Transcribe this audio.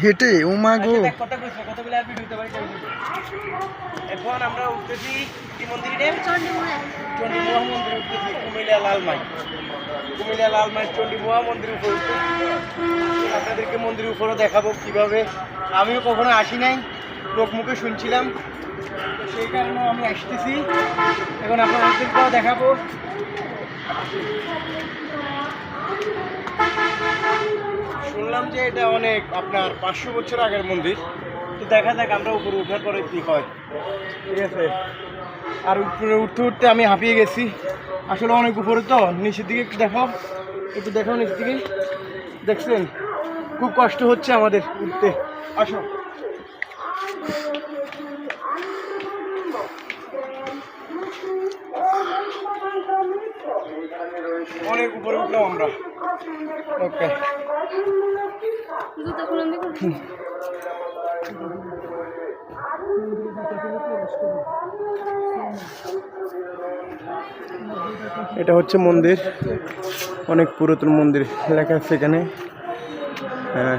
হেঁটে উমাগো এখন আমরা উঠতেছি কি মন্দিরে চণ্ডীমোহা মন্দিরে উঠতেছি কুমিল্লা লালমাই চণ্ডীমোহা মন্দিরের উপরে উঠতেছি আপনাদেরকে মন্দিরের উপরে দেখাবো কিভাবে আমিও কখনো আসি নাই লোক মুখে শুনছিলাম সেই কারণে আমি আসতেছি এখন আপনাদেরকেও দেখাবো শুনলাম যে এটা অনেক আপনার 500 বছর আগের মন্দির তো দেখা যাক আমরা উপরে ওঠার পরে কি হয় ঠিক আছে আর উপরে উঠতে উঠতে আমি হাঁপিয়ে গেছি আসলে অনেক উপরে তো নিচের দিকে একটু দেখাও নিচের দিকে দেখছেন খুব কষ্ট হচ্ছে আমাদের উঠতে আসো অনেক উপরে উঠলাম আমরা ওকে এটা হচ্ছে মন্দির অনেক পুরাতন মন্দির লেখা আছে এখানে হ্যাঁ